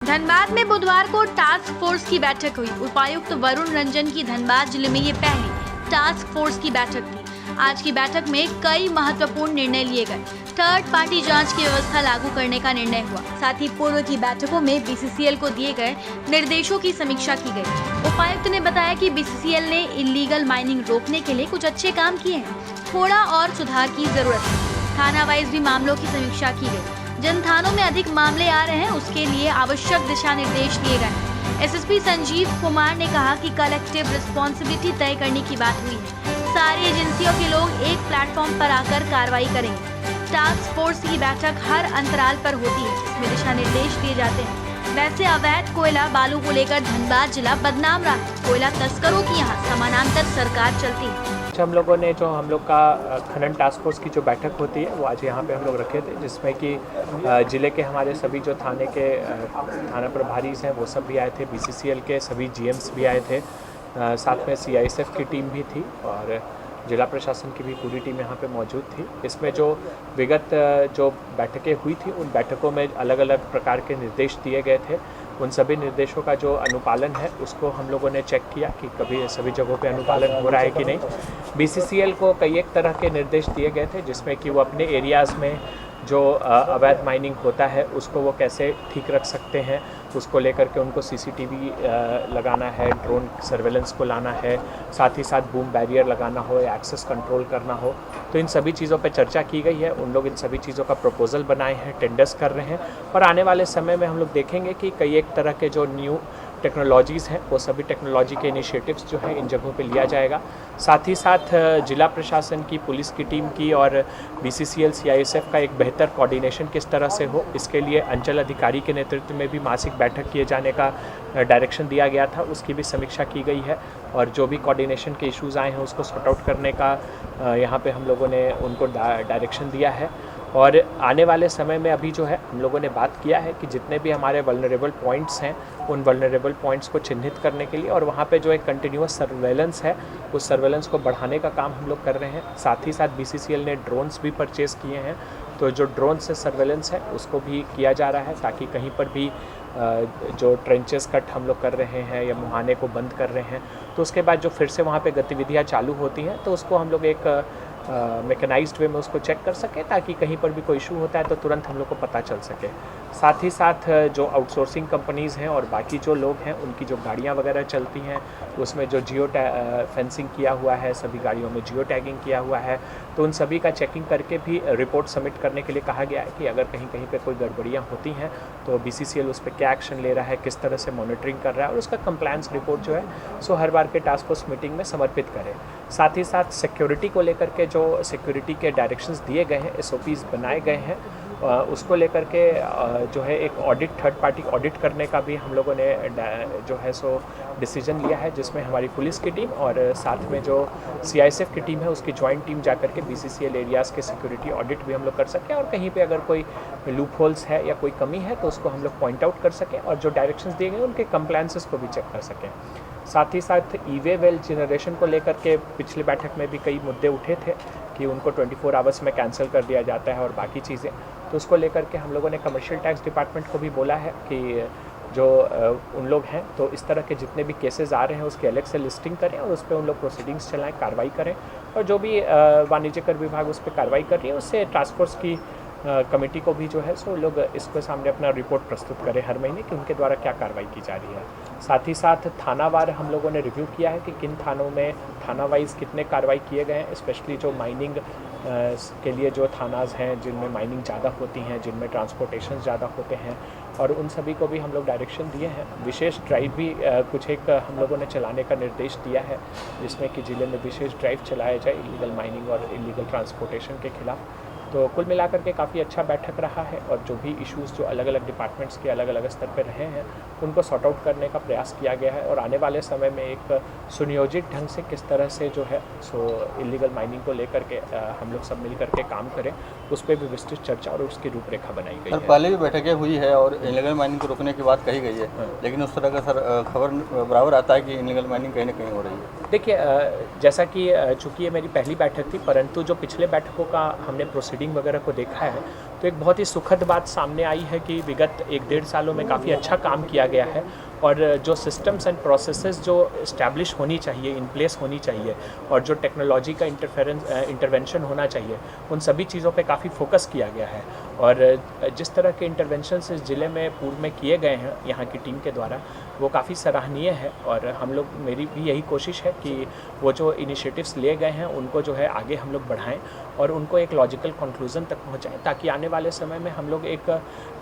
धनबाद में बुधवार को टास्क फोर्स की बैठक हुई। उपायुक्त वरुण रंजन की धनबाद जिले में ये पहली टास्क फोर्स की बैठक थी। आज की बैठक में कई महत्वपूर्ण निर्णय लिए गए। थर्ड पार्टी जांच की व्यवस्था लागू करने का निर्णय हुआ। साथ ही पूर्व की बैठकों में बीसीसीएल को दिए गए निर्देशों की समीक्षा की गई। उपायुक्त ने बताया कि बीसीसीएल ने इलीगल माइनिंग रोकने के लिए कुछ अच्छे काम किए हैं, थोड़ा और सुधार की जरूरत है। थाना वाइज भी मामलों की समीक्षा की गई। जिन थानों में अधिक मामले आ रहे हैं उसके लिए आवश्यक दिशा निर्देश दिए गए। एसएसपी संजीव कुमार ने कहा कि कलेक्टिव रिस्पॉन्सिबिलिटी तय करने की बात हुई है। सारी एजेंसियों के लोग एक प्लेटफॉर्म पर आकर कार्रवाई करेंगे। टास्क फोर्स की बैठक हर अंतराल पर होती है, इसमें दिशा निर्देश दिए जाते हैं। वैसे अवैध कोयला बालू को लेकर धनबाद जिला बदनाम रहा है। कोयला तस्करों की यहाँ समानांतर सरकार चलती है। हम लोगों ने जो हम लोग का खनन टास्क फोर्स की जो बैठक होती है वो आज यहाँ पे हम लोग रखे थे, जिसमें कि ज़िले के हमारे सभी जो थाने के थाना प्रभारी हैं वो सब भी आए थे, बीसीसीएल के सभी जीएम्स भी आए थे, साथ में सीआईएसएफ की टीम भी थी और जिला प्रशासन की भी पूरी टीम यहाँ पे मौजूद थी। इसमें जो विगत जो बैठकें हुई थी उन बैठकों में अलग अलग प्रकार के निर्देश दिए गए थे। उन सभी निर्देशों का जो अनुपालन है उसको हम लोगों ने चेक किया कि कभी सभी जगहों पे अनुपालन हो रहा है कि नहीं। बीसीसीएल को कई एक तरह के निर्देश दिए गए थे, जिसमें कि वो अपने एरियाज़ में जो अवैध माइनिंग होता है उसको वो कैसे ठीक रख सकते हैं, उसको लेकर के उनको सीसीटीवी लगाना है, ड्रोन सर्वेलेंस को लाना है, साथ ही साथ बूम बैरियर लगाना हो या एक्सेस कंट्रोल करना हो। तो इन सभी चीज़ों पे चर्चा की गई है। उन लोग इन सभी चीज़ों का प्रपोजल बनाए हैं, टेंडर्स कर रहे हैं और आने वाले समय में हम लोग देखेंगे कि कई एक तरह के जो न्यू टेक्नोलॉजीज़ हैं वो सभी टेक्नोलॉजी के इनिशिएटिव्स जो हैं इन जगहों पे लिया जाएगा। साथ ही साथ जिला प्रशासन की, पुलिस की टीम की और बीसीसीएल सीआईएसएफ का एक बेहतर कोऑर्डिनेशन किस तरह से हो, इसके लिए अंचल अधिकारी के नेतृत्व में भी मासिक बैठक किए जाने का डायरेक्शन दिया गया था, उसकी भी समीक्षा की गई है और जो भी कोऑर्डिनेशन के इश्यूज़ आए हैं उसको सॉर्ट आउट करने का यहाँ पे हम लोगों ने उनको डायरेक्शन दिया है। और आने वाले समय में अभी जो है हम लोगों ने बात किया है कि जितने भी हमारे वल्नरेबल पॉइंट्स हैं उन वल्नरेबल पॉइंट्स को चिन्हित करने के लिए और वहाँ पे जो एक कंटिन्यूअस सर्वेलेंस है उस सर्वेलेंस को बढ़ाने का काम हम लोग कर रहे हैं। साथ ही साथ बीसीसीएल ने ड्रोन्स भी परचेज़ किए हैं, तो जो ड्रोन से सर्वेलेंस है उसको भी किया जा रहा है ताकि कहीं पर भी जो ट्रेंचेस कट हम लोग कर रहे हैं या मुहाने को बंद कर रहे हैं तो उसके बाद जो फिर से वहाँ पे गतिविधियाँ चालू होती हैं तो उसको हम लोग एक मैकेनाइज्ड वे में उसको चेक कर सकें ताकि कहीं पर भी कोई इशू होता है तो तुरंत हम लोग को पता चल सके। साथ ही साथ जो आउटसोर्सिंग कंपनीज़ हैं और बाकी जो लोग हैं उनकी जो गाड़ियाँ वगैरह चलती हैं उसमें जो जियो फेंसिंग किया हुआ है, सभी गाड़ियों में जियो टैगिंग किया हुआ है, तो उन सभी का चेकिंग करके भी रिपोर्ट सबमिट करने के लिए कहा गया है कि अगर कहीं कहीं पे कोई गड़बड़ियाँ होती हैं तो बीसीसीएल उस पर क्या एक्शन ले रहा है, किस तरह से मॉनिटरिंग कर रहा है और उसका कंप्लायंस रिपोर्ट जो है सो हर बार के टास्क फोर्स मीटिंग में समर्पित करें। साथ ही साथ सिक्योरिटी को लेकर के जो सिक्योरिटी के डायरेक्शंस दिए गए हैं, एसओपीज़ बनाए गए हैं, उसको लेकर के जो है एक ऑडिट, थर्ड पार्टी ऑडिट करने का भी हम लोगों ने जो है सो डिसीजन लिया है, जिसमें हमारी पुलिस की टीम और साथ में जो सीआईएसएफ की टीम है उसकी जॉइंट टीम जाकर के बीसीसीएल एरियाज़ के सिक्योरिटी ऑडिट भी हम लोग कर सकें और कहीं पे अगर कोई लूप होल्स है या कोई कमी है तो उसको हम लोग पॉइंट आउट कर सकें और जो डायरेक्शंस दिए गए उनके कंप्लायंसेस को भी चेक कर सकें। साथ ही साथ ई-वे वेल जनरेशन को लेकर के पिछली बैठक में भी कई मुद्दे उठे थे कि उनको 24 आवर्स में कैंसिल कर दिया जाता है और बाकी चीज़ें, तो उसको लेकर के हम लोगों ने कमर्शियल टैक्स डिपार्टमेंट को भी बोला है कि जो उन लोग हैं तो इस तरह के जितने भी केसेस आ रहे हैं उसके अलग से लिस्टिंग करें और उस पर उन लोग प्रोसीडिंग्स चलाएं, कार्रवाई करें और जो भी वाणिज्य कर विभाग उस पर कार्रवाई कर रही है उससे टास्क फोर्स की कमेटी को भी जो है सो लोग इसके सामने अपना रिपोर्ट प्रस्तुत करें हर महीने कि उनके द्वारा क्या कार्रवाई की जा रही है। साथ ही साथ थानावार हम लोगों ने रिव्यू किया है कि किन थानों में थाना वाइज कितने कार्रवाई किए गए हैं, स्पेशली जो माइनिंग के लिए जो थानाज हैं जिनमें माइनिंग ज़्यादा होती हैं, जिनमें ट्रांसपोर्टेशन ज़्यादा होते हैं और उन सभी को भी हम लोग डायरेक्शन दिए हैं। विशेष ड्राइव भी कुछ एक हम लोगों ने चलाने का निर्देश दिया है, जिसमें कि ज़िले में विशेष ड्राइव चलाया जाए इलीगल माइनिंग और इलीगल ट्रांसपोर्टेशन के खिलाफ। तो कुल मिलाकर के काफ़ी अच्छा बैठक रहा है और जो भी इश्यूज़ जो अलग अलग डिपार्टमेंट्स के अलग अलग स्तर पर रहे हैं उनको सॉर्ट आउट करने का प्रयास किया गया है और आने वाले समय में एक सुनियोजित ढंग से किस तरह से जो है सो इलीगल माइनिंग को लेकर के हम लोग सब मिल करके काम करें, उस पर भी विस्तृत चर्चा और उसकी रूपरेखा बनाई गई है। पहले भी बैठकें हुई है और इलीगल माइनिंग को रोकने की बात कही गई है, लेकिन उस तरह का सर खबर बराबर आता है कि इलीगल माइनिंग कहीं ना कहीं हो रही है। देखिए, जैसा कि चूँकि ये मेरी पहली बैठक थी, परंतु जो पिछले बैठकों का हमने प्रोसीडिंग वगैरह को देखा है तो एक बहुत ही सुखद बात सामने आई है कि विगत 1-1.5 सालों में काफ़ी अच्छा काम किया गया है और जो सिस्टम्स एंड प्रोसेसेस जो इस्टेब्लिश होनी चाहिए, इन प्लेस होनी चाहिए और जो टेक्नोलॉजी का इंटरवेंशन होना चाहिए, उन सभी चीज़ों पे काफ़ी फोकस किया गया है। और जिस तरह के इंटरवेंशंस इस ज़िले में पूर्व में किए गए हैं यहाँ की टीम के द्वारा, वो काफ़ी सराहनीय है। और हम लोग, मेरी भी यही कोशिश है कि वो जो इनिशिएटिव्स लिए गए हैं उनको जो है आगे हम लोग बढ़ाएं और उनको एक लॉजिकल कंक्लूजन तक पहुँचाएं, ताकि आने वाले समय में हम लोग एक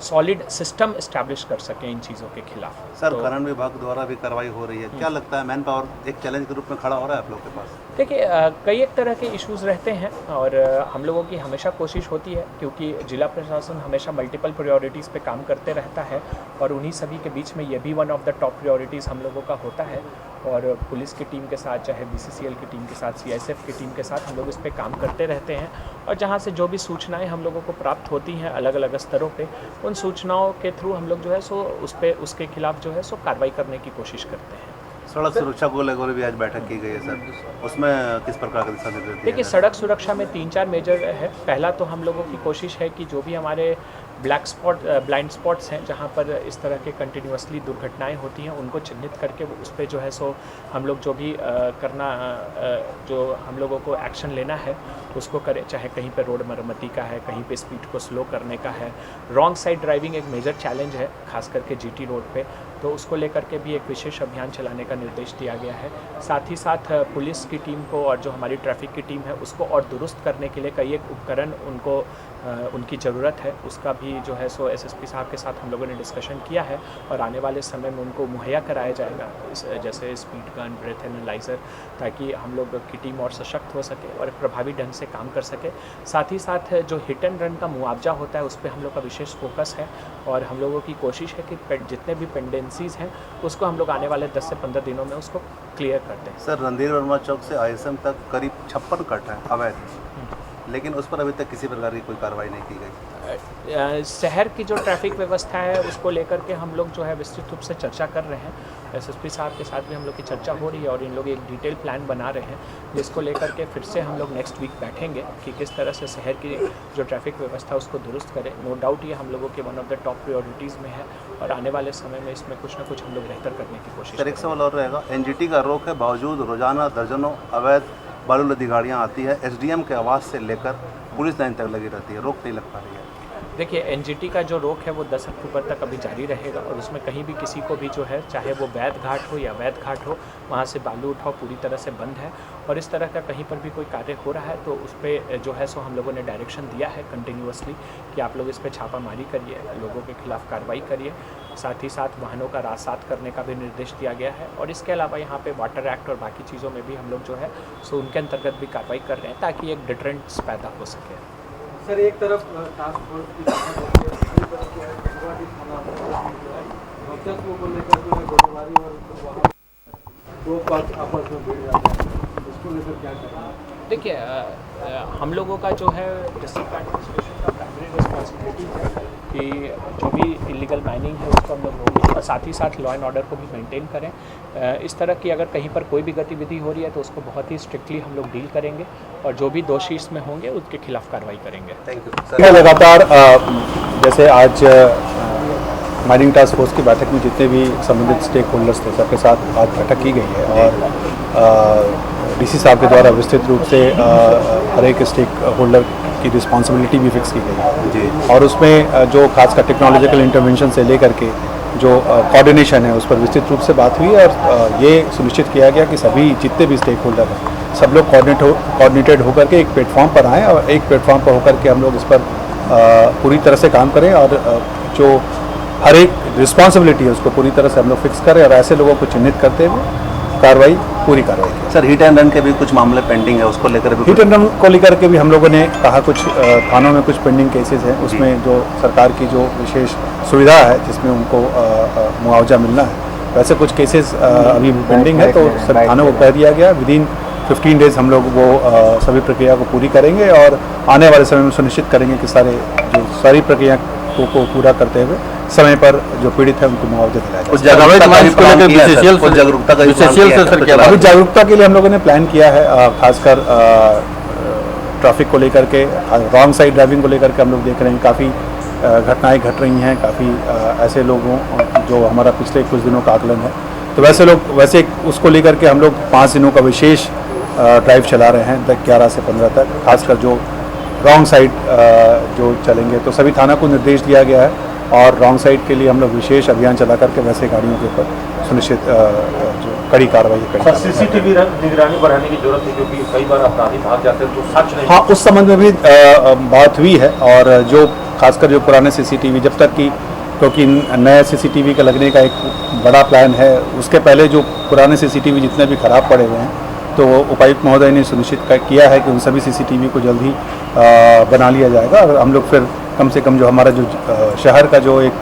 सॉलिड सिस्टम इस्टेब्लिश कर सकें इन चीज़ों के खिलाफ। सर, खनन विभाग द्वारा भी कार्रवाई हो रही है, क्या लगता है मैन पावर एक चैलेंज के रूप में खड़ा हो रहा है आप लोग के पास? देखिए, कई एक तरह के इश्यूज़ रहते हैं और हम लोगों की हमेशा कोशिश होती है, क्योंकि जिला प्रशासन हमेशा मल्टीपल प्रायोरिटीज़ पे काम करते रहता है और उन्हीं सभी के बीच में ये भी one of the top priorities हम लोगों का होता है। और पुलिस की टीम के साथ, चाहे BCCL की टीम के साथ, CISF की टीम के साथ हम लोग इस पे काम करते रहते हैं और जहाँ से जो भी सूचनाएं हम लोगों को प्राप्त होती हैं अलग अलग स्तरों पे, उन सूचनाओं के थ्रू हम लोग जो है सो उसके खिलाफ जो है सो कार्रवाई करने की कोशिश करते हैं। सड़क सुरक्षा को लेकर भी आज बैठक की गई है सर, उसमें किस प्रकार का दिशा निर्देश? देखिए, सड़क सुरक्षा में 3-4 मेजर है। पहला तो हम लोगों की कोशिश है कि जो भी हमारे ब्लाइंड स्पॉट्स हैं जहाँ पर इस तरह के कंटिन्यूसली दुर्घटनाएं होती हैं, उनको चिन्हित करके उस पर जो है सो हम लोग जो भी जो हम लोगों को एक्शन लेना है उसको करें। चाहे कहीं पे रोड मरम्मती का है, कहीं पे स्पीड को स्लो करने का है। रॉन्ग साइड ड्राइविंग एक मेजर चैलेंज है, खास करके GT रोड पे, तो उसको लेकर के भी एक विशेष अभियान चलाने का निर्देश दिया गया है। साथ ही साथ पुलिस की टीम को और जो हमारी ट्रैफिक की टीम है उसको और दुरुस्त करने के लिए कई एक उपकरण उनकी ज़रूरत है, उसका भी जो है सो SSP साहब के साथ हम लोगों ने डिस्कशन किया है और आने वाले समय में उनको मुहैया कराया जाएगा, जैसे स्पीड गन, ब्रेथ एनालाइज़र, ताकि हम लोग की टीम और सशक्त हो सके और प्रभावी ढंग से काम कर सके। साथ ही साथ जो हिट एंड रन का मुआवजा होता है उस पर हम लोग का विशेष फोकस है और हम लोगों की कोशिश है कि जितने भी पेंडेंसीज़ हैं उसको हम लोग आने वाले 10 से 15 दिनों में उसको क्लियर करते हैं। सर, रणधीर वर्मा चौक से ISM तक करीब 56 कट है अवैध, लेकिन उस पर अभी तक किसी प्रकार की कोई कार्रवाई नहीं की गई। शहर की जो ट्रैफिक व्यवस्था है उसको लेकर के हम लोग जो है विस्तृत रूप से चर्चा कर रहे हैं। SSP साहब के साथ भी हम लोग की चर्चा हो रही है और इन लोग एक डिटेल प्लान बना रहे हैं, जिसको लेकर के फिर से हम लोग नेक्स्ट वीक बैठेंगे कि किस तरह से शहर की जो ट्रैफिक व्यवस्था उसको दुरुस्त करें। नो डाउट ये हम लोगों के one of the top priorities में है और आने वाले समय में इसमें कुछ ना कुछ हम लोग बेहतर करने की कोशिश। सर, एक सवाल और रहेगा, NGT का रोक है, बावजूद रोजाना दर्जनों अवैध बालू लदी गाड़ियाँ आती है, SDM के आवास से लेकर पुलिस लाइन तक लगी रहती है, रोक नहीं लग पा रही है। देखिए, NGT का जो रोक है वो 10 अक्टूबर तक अभी जारी रहेगा और उसमें कहीं भी किसी को भी जो है, चाहे वो वैध घाट हो या अवैध घाट हो, वहाँ से बालू उठाओ पूरी तरह से बंद है। और इस तरह का कहीं पर भी कोई कार्य हो रहा है तो उस पर जो है सो हम लोगों ने डायरेक्शन दिया है कंटिन्यूअसली कि आप लोग इस पर छापामारी करिए, लोगों के खिलाफ कार्रवाई करिए। साथ ही साथ वाहनों का रास्तात करने का भी निर्देश दिया गया है और इसके अलावा यहाँ पे वाटर एक्ट और बाकी चीज़ों में भी हम लोग जो है सो उनके अंतर्गत भी कार्रवाई कर रहे हैं ताकि एक डिटरेंस पैदा हो सके। सर, एक तरफ टास्क फोर्स की को लेकर जो है गोलीबारी और दो पक्ष आपस में भिड़ जाते हैं, इसको लेकर क्या करना है? देखिए, हम लोगों का जो है डिस्ट्रिक्ट एडमिनिस्ट्रेशन का प्राइमरी रिस्पॉन्सिबिलिटी है कि जो भी इलीगल माइनिंग है उसको हम लोग रोकें और साथ ही साथ लॉ एंड ऑर्डर को भी मेंटेन करें। इस तरह की अगर कहीं पर कोई भी गतिविधि हो रही है तो उसको बहुत ही स्ट्रिक्टली हम लोग डील करेंगे और जो भी दोषी इसमें होंगे उसके खिलाफ कार्रवाई करेंगे। Thank you. लगातार जैसे आज माइनिंग टास्क फोर्स की बैठक में जितने भी संबंधित स्टेक होल्डर्स थे सबके साथ आज बैठक की गई है और DC साहब के द्वारा विस्तृत रूप से हर एक स्टेक होल्डर की रिस्पॉन्सिबिलिटी भी फिक्स की गई है जी, और उसमें जो खासकर टेक्नोलॉजिकल इंटरवेंशन से लेकर के जो कोऑर्डिनेशन है उस पर विस्तृत रूप से बात हुई और ये सुनिश्चित किया गया कि सभी जितने भी स्टेक होल्डर हैं सब लोग कोऑर्डिनेटेड होकर के एक प्लेटफॉर्म पर आएँ और एक प्लेटफॉर्म पर होकर के हम लोग इस पर पूरी तरह से काम करें और जो हर एक रिस्पॉन्सिबिलिटी है उसको पूरी तरह से हम लोग फिक्स करें और ऐसे लोगों को चिन्हित करते हुए पूरी कार्रवाई की। सर, हिट एंड रन के भी कुछ मामले पेंडिंग है, उसको लेकर भी हिट एंड रन को लेकर के भी हम लोगों ने कहा कुछ थानों में कुछ पेंडिंग केसेस हैं, उसमें जो सरकार की जो विशेष सुविधा है जिसमें उनको मुआवजा मिलना है, वैसे कुछ केसेस अभी पेंडिंग है तो थानों को कह दिया गया विदिन 15 डेज हम लोग वो सभी प्रक्रिया को पूरी करेंगे और आने वाले समय में सुनिश्चित करेंगे कि सारी प्रक्रिया को पूरा करते हुए समय पर जो पीड़ित है उनको मुआवजा दिलाया जाए। कुछ जागरूकता के लिए हम लोगों ने प्लान किया है, खासकर ट्रैफिक को लेकर के, रॉन्ग साइड ड्राइविंग को लेकर के हम लोग देख रहे हैं काफ़ी घटनाएं घट रही हैं, काफ़ी ऐसे लोगों जो हमारा पिछले कुछ दिनों का आकलन है। तो वैसे उसको लेकर के हम लोग 5 दिनों का विशेष ड्राइव चला रहे हैं 11 से 15 तक, खासकर जो रॉन्ग साइड जो चलेंगे। तो सभी थाना को निर्देश दिया गया है और रॉन्ग साइड के लिए हम लोग विशेष अभियान चला करके वैसे गाड़ियों के ऊपर सुनिश्चित जो कड़ी कार्रवाई करें। सीसीटीवी निगरानी बढ़ाने की जरूरत है क्योंकि कई बार अपराधी भाग जाते हैं तो सच नहीं। हाँ, उस संबंध में भी बात हुई है और जो खासकर जो पुराने सीसीटीवी, जब तक कि क्योंकि नए सीसीटीवी का लगने का एक बड़ा प्लान है, उसके पहले जो पुराने सीसीटीवी जितने भी खराब पड़े हुए हैं, तो उपायुक्त महोदय ने सुनिश्चित किया है कि उन सभी सीसीटीवी को जल्द ही बना लिया जाएगा और हम लोग फिर कम से कम जो हमारा जो शहर का जो एक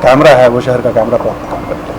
कैमरा है वो शहर का कैमरा प्राप्त काम करेंगे।